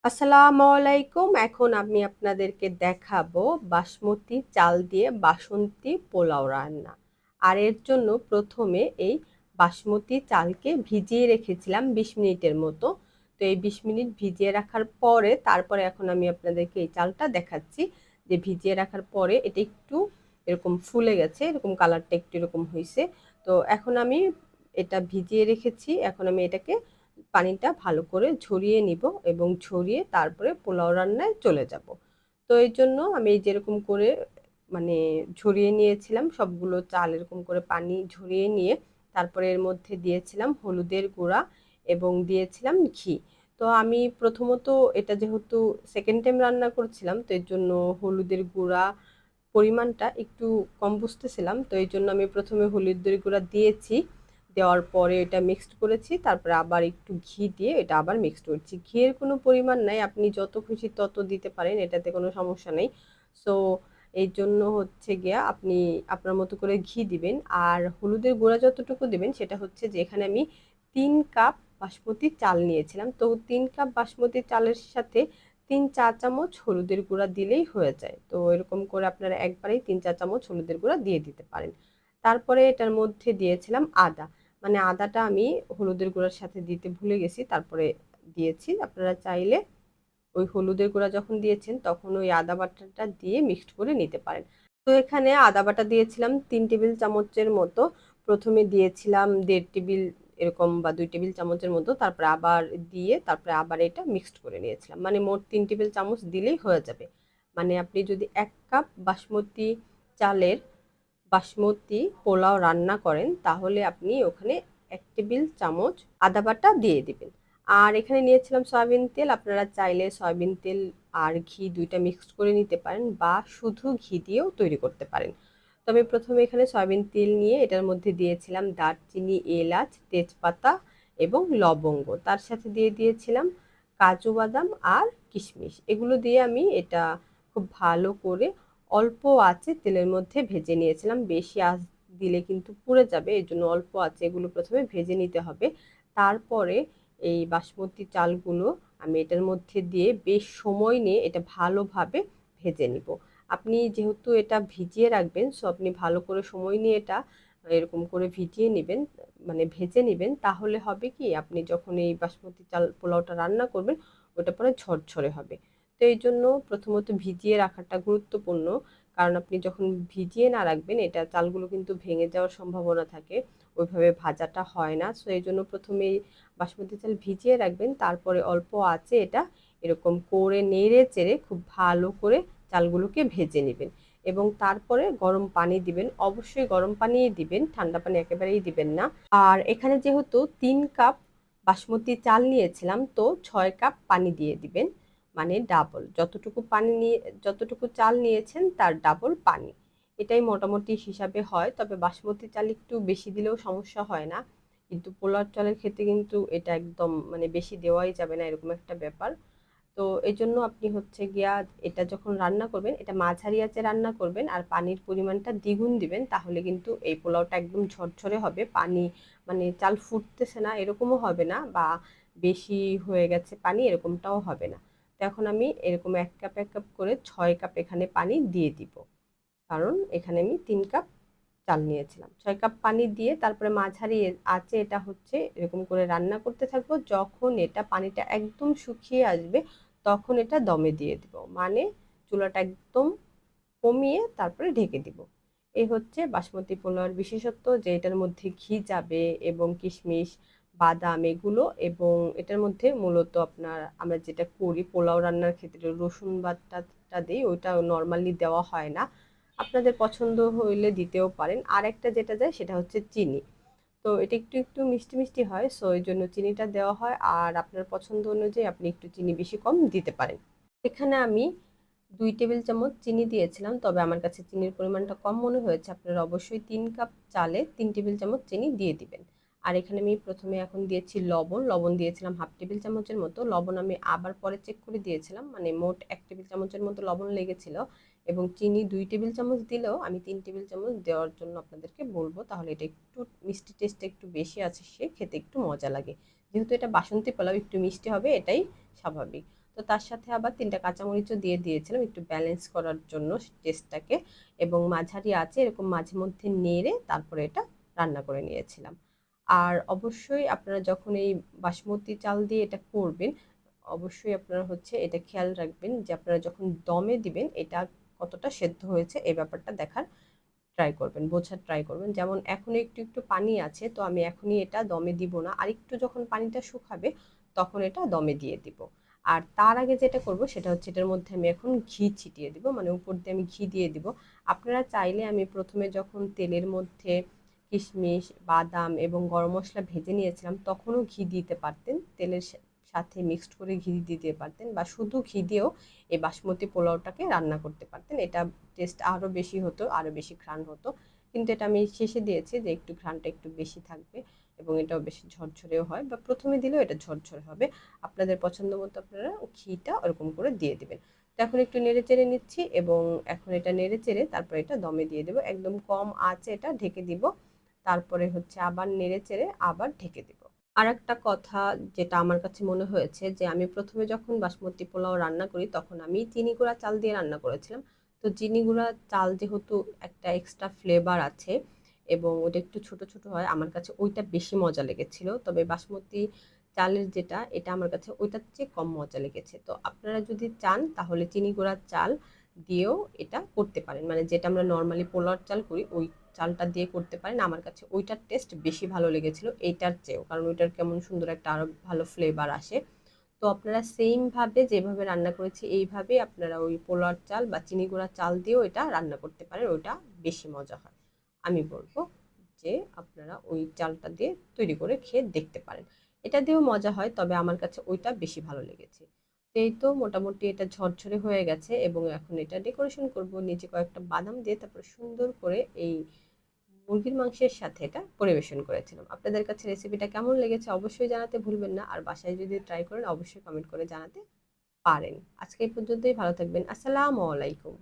আসসালামু আলাইকুম। এখন আমি আপনাদেরকে দেখাবো বাসমতি চাল দিয়ে বাসন্তী পোলাও রান্না। আর এর জন্য প্রথমে এই বাসমতি চালকে ভিজিয়ে রেখেছিলাম ২০ মিনিটের মতো। তো এই ২০ মিনিট ভিজিয়ে রাখার পরে তারপরে এখন আমি আপনাদেরকে এই চালটা দেখাচ্ছি যে ভিজিয়ে রাখার পরে এটা একটু এরকম ফুলে গেছে, এরকম কালারটা একটু এরকম হয়েছে। তো এখন আমি এটা ভিজিয়ে রেখেছি, এখন আমি এটাকে পানিটা ভালো করে ঝরিয়ে নিব এবং ঝরিয়ে তারপরে পোলাও রান্নায় চলে যাব। তো এই জন্য আমি যেরকম করে মানে ঝরিয়ে নিয়েছিলাম সবগুলো চাল, এরকম করে পানি ঝরিয়ে নিয়ে তারপরে এর মধ্যে দিয়েছিলাম হলুদের গুঁড়া এবং দিয়েছিলাম ঘি। তো আমি প্রথমত এটা যেহেতু সেকেন্ড টাইম রান্না করছিলাম, তো এর জন্য হলুদের গুঁড়া পরিমাণটা একটু কম বুঝতেছিলাম, তো এই জন্য আমি প্রথমে হলুদের গুঁড়া দিয়েছি। দেওয়ার পরে এটা মিক্সড করেছি, তারপরে আবার একটু ঘি দিয়ে এটা আবার মিক্সড করছি। ঘিয়ের কোনো পরিমাণ নাই, আপনি যত খুশি তত দিতে পারেন, এটাতে কোনো সমস্যা নেই। সো এই জন্য হচ্ছে গিয়া আপনি আপনার মতো করে ঘি দিবেন। আর হলুদের গুঁড়া যতটুকু দিবেন সেটা হচ্ছে যে এখানে আমি 3 কাপ বাসমতি চাল নিয়েছিলাম, তো 3 কাপ বাসমতি চালের সাথে 3 চা চামচ হলুদের গুঁড়া দিলেই হয়ে যায়। তো এরকম করে আপনারা একবারেই 3 চা চামচ হলুদের গুঁড়া দিয়ে দিতে পারেন। তারপরে এটার মধ্যে দিয়েছিলাম আদা, মানে আদাটা আমি হলুদের গুঁড়ার সাথে দিতে ভুলে গেছি, তারপরে দিয়েছি। আপনারা চাইলে ওই হলুদের গুঁড়া যখন দিয়েছেন তখন ওই আদা বাটাটা দিয়ে মিক্সড করে নিতে পারেন। তো এখানে আদা বাটা দিয়েছিলাম 3 টেবিল চামচের মতো। প্রথমে দিয়েছিলাম 1.5 টেবিল এরকম বা 2 টেবিল চামচের মতো, তারপরে আবার দিয়ে তারপরে আবার এটা মিক্সড করে নিয়েছিলাম, মানে মোট 3 টেবিল চামচ দিলেই হয়ে যাবে। মানে আপনি যদি 1 কাপ বাসমতি চালের বাসমতি পোলাও রান্না করেন তাহলে আপনি ওখানে 1 টেবিল চামচ আদা বাটা দিয়ে দিবেন। আর এখানে নিয়েছিলাম সয়াবিন তেল, আপনারা চাইলে সয়াবিন তেল আর ঘি দুইটা মিক্সড করে নিতে পারেন বা শুধু ঘি দিয়েও তৈরি করতে পারেন। তো আমি প্রথমে এখানে সয়াবিন তেল নিয়ে এটার মধ্যে দিয়েছিলাম দারচিনি, এলাচ, তেজপাতা এবং লবঙ্গ, তার সাথে দিয়ে দিয়েছিলাম কাজু বাদাম আর কিশমিশ। এগুলো দিয়ে আমি এটা খুব ভালো করে অল্প আঁচে তেলের মধ্যে ভেজে নিয়েছিলাম। বেশি আঁচ দিলে কিন্তু পুড়ে যাবে, এই জন্য অল্প আঁচে এগুলো প্রথমে ভেজে নিতে হবে। তারপরে এই বাসমতি চালগুলো আমি এটার মধ্যে দিয়ে বেশ সময় নিয়ে এটা ভালোভাবে ভেজে নিব। আপনি যেহেতু এটা ভিজিয়ে রাখবেন, সো আপনি ভালো করে সময় নিয়ে এটা এরকম করে ভিজিয়ে নেবেন, মানে ভেজে নেবেন। তাহলে হবে কি, আপনি যখন এই বাসমতি চাল পোলাওটা রান্না করবেন ওটা পরে ঝরঝরে হবে। তো এই জন্য প্রথমত ভিজিয়ে রাখাটা গুরুত্বপূর্ণ, কারণ আপনি যখন ভিজিয়ে না রাখবেন এটা চালগুলো কিন্তু ভেঙে যাওয়ার সম্ভাবনা থাকে, ওইভাবে ভাজাটা হয় না। সো এই জন্য প্রথমেই বাসমতি চাল ভিজিয়ে রাখবেন, তারপরে অল্প আঁচে এটা এরকম করে নেড়ে চেড়ে খুব ভালো করে চালগুলোকে ভেজে নেবেন এবং তারপরে গরম পানি দিবেন। অবশ্যই গরম পানি দিবেন, ঠান্ডা পানি একেবারেই দিবেন না। আর এখানে যেহেতু 3 কাপ বাসমতি চাল নিয়েছিলাম, তো 6 কাপ পানি দিয়ে দিবেন, মানে ডাবল যতটুকু পানি নিয়ে যতটুকু চাল নিয়েছেন তার ডাবল পানি। এটাই মোটামুটি হিসাবে হয়, তবে বাসমতি চাল একটু বেশি দিলেও সমস্যা হয় না, কিন্তু পোলাও চালের ক্ষেত্রে কিন্তু এটা একদম মানে বেশি দেওয়াই যাবে না, এরকম একটা ব্যাপার। তো এই জন্য আপনি হচ্ছে গিয়া এটা যখন রান্না করবেন এটা মাঝারি আঁচে রান্না করবেন আর পানির পরিমাণটা দ্বিগুণ দিবেন, তাহলে কিন্তু এই পোলাওটা একদম ঝরঝরে হবে। পানি মানে চাল ফুটতেছে না এরকমও হবে না, বা বেশি হয়ে গেছে পানি এরকমটাও হবে না। তো এখন আমি এরকম 1 কাপ 1 কাপ করে 6 কাপ এখানে পানি দিয়ে দিব, কারণ এখানে আমি 3 কাপ চাল নিয়েছিলাম। 6 কাপ পানি দিয়ে তারপরে মাঝারি আঁচে এটা হচ্ছে এরকম করে রান্না করতে থাকবো। যখন এটা পানিটা একদম শুকিয়ে আসবে তখন এটা দমে দিয়ে দিব, মানে চুলাটা একদম কমিয়ে তারপরে ঢেকে দিব। এই হচ্ছে বাসমতি পোলাওর বিশেষত্ব, যে এটার মধ্যে ঘি যাবে এবং কিশমিশ, বাদাম এগুলো, এবং এটার মধ্যে মূলত আপনার আমরা যেটা করি পোলাও রান্নার ক্ষেত্রে রসুন বাটাটা দিই, ওইটা নর্মালি দেওয়া হয় না। আপনাদের পছন্দ হইলে দিতেও পারেন। আর একটা যেটা যায় সেটা হচ্ছে চিনি। তো এটা একটু একটু মিষ্টি মিষ্টি হয়, সো এই জন্য চিনিটা দেওয়া হয়। আর আপনার পছন্দ অনুযায়ী আপনি একটু চিনি বেশি কম দিতে পারেন। এখানে আমি 2 টেবিল চামচ চিনি দিয়েছিলাম, তবে আমার কাছে চিনির পরিমাণটা কম মনে হয়েছে। আপনারা অবশ্যই 3 কাপ চালে 3 টেবিল চামচ চিনি দিয়ে দিবেন। আর এখানে আমি প্রথমে এখন দিয়েছি লবণ, লবণ দিয়েছিলাম হাফ 1 টেবিল চামচের মতো। লবণ আমি আবার পরে চেক করে দিয়েছিলাম, মানে মোট 1 টেবিল চামচের মতো লবণ লেগেছিল। এবং চিনি 2 টেবিল চামচ দিলেও আমি 3 টেবিল চামচ দেওয়ার জন্য আপনাদেরকে বলবো, তাহলে এটা একটু মিষ্টি টেস্ট একটু বেশি আছে, সে খেতে একটু মজা লাগে। যেহেতু এটা বাসন্তী পোলাও একটু মিষ্টি হবে, এটাই স্বাভাবিক। তো তার সাথে আবার 3টা কাঁচামরিচও দিয়ে দিয়েছিলাম একটু ব্যালেন্স করার জন্য টেস্টটাকে, এবং মাঝারি আঁচে এরকম মাঝে মধ্যে নেড়ে তারপরে এটা রান্না করে নিয়েছিলাম। আর অবশ্যই আপনারা যখন এই বাসমতি চাল দিয়ে এটা করবেন, অবশ্যই আপনারা হচ্ছে এটা খেয়াল রাখবেন যে আপনারা যখন দমে দিবেন এটা কতটা সেদ্ধ হয়েছে এই ব্যাপারটা দেখার ট্রাই করবেন, বোঝার ট্রাই করবেন। যেমন এখন একটু একটু পানি আছে, তো আমি এখনই এটা দমে দিব না, আর একটু যখন পানিটা শুকাবে তখন এটা দমে দিয়ে দিব। আর তার আগে যেটা করব সেটা হচ্ছে এটার মধ্যে আমি এখন ঘি ছিটিয়ে দিব, মানে উপর দিয়ে আমি ঘি দিয়ে দিব। আপনারা চাইলে আমি প্রথমে যখন তেলের মধ্যে কিশমিশ, বাদাম এবং গরম মশলা ভেজে নিয়েছিলাম তখনও ঘি দিতে পারতেন, তেলের সাথে মিক্সড করে ঘি দিতে পারতেন, বা শুধু ঘি দিয়েও এই বাসমতি পোলাওটাকে রান্না করতে পারতেন। এটা টেস্ট আরও বেশি হতো, আরও বেশি ঘ্রাণ হতো। কিন্তু এটা আমি শেষে দিয়েছি যে একটু ঘ্রাণটা একটু বেশি থাকবে এবং এটাও বেশি ঝরঝরেও হয়, বা প্রথমে দিলেও এটা ঝরঝরে হবে। আপনাদের পছন্দ মতো আপনারা ঘিটা ওরকম করে দিয়ে দিবেন। তো এখন একটু নেড়ে চেড়ে নিচ্ছি, এবং এখন এটা নেড়ে চেড়ে তারপর এটা দমে দিয়ে দেবো, একদম কম আঁচে এটা ঢেকে দিব। তারপরে হচ্ছে আবার নেড়ে চেড়ে আবার ঢেকে দিব। আর একটা কথা যেটা আমার কাছে মনে হয়েছে, যে আমি প্রথমে যখন বাসমতি পোলাও রান্না করি তখন আমি চিনি গুঁড়া চাল দিয়ে রান্না করেছিলাম। তো চিনি গুঁড়া চাল যেহেতু একটা এক্সট্রা ফ্লেভার আছে এবং ওটা একটু ছোট ছোট হয়, আমার কাছে ওইটা বেশি মজা লেগেছিল। তবে বাসমতি চালের যেটা, এটা আমার কাছে ওইটার চেয়ে কম মজা লেগেছে। তো আপনারা যদি চান তাহলে চিনি গুঁড়া চাল দিয়েও এটা করতে পারেন, মানে যেটা আমরা নর্মালি পোলাওর চাল করি ওই চালটা দিয়ে করতে পারেন। আমার কাছে ওইটার টেস্ট বেশি ভালো লেগেছিল এইটার চেয়েও, কারণ ওইটার কেমন সুন্দর একটা আরো ভালো ফ্লেভার আসে। তো আপনারা সেম ভাবে যেভাবে রান্না করেছি এইভাবে আপনারা ওই পোলাওর চাল বা চিনি গুঁড়া চাল দিয়েও এটা রান্না করতে পারেন, ওইটা বেশি মজা হয়। আমি বলবো যে আপনারা ওই চালটা দিয়ে তৈরি করে খেয়ে দেখতে পারেন, এটা দিয়েও মজা হয়, তবে আমার কাছে ওইটা বেশি ভালো লেগেছে। তো এই তো মোটামুটি এটা ঝরঝরে হয়ে গেছে, এবং এখন এটা ডেকোরেশন করব নিচে কয়েকটা বাদাম দিয়ে, তারপর সুন্দর করে এই মুরগির মাংসের সাথে এটা পরিবেশন করেছিলাম। আপনাদের কাছে রেসিপিটা কেমন লেগেছে অবশ্যই জানাতে ভুলবেন না, আর বাসায় যদি ট্রাই করেন অবশ্যই কমেন্ট করে জানাতে পারেন। আজকে এই পর্যন্তই, ভালো থাকবেন। আসসালামু আলাইকুম।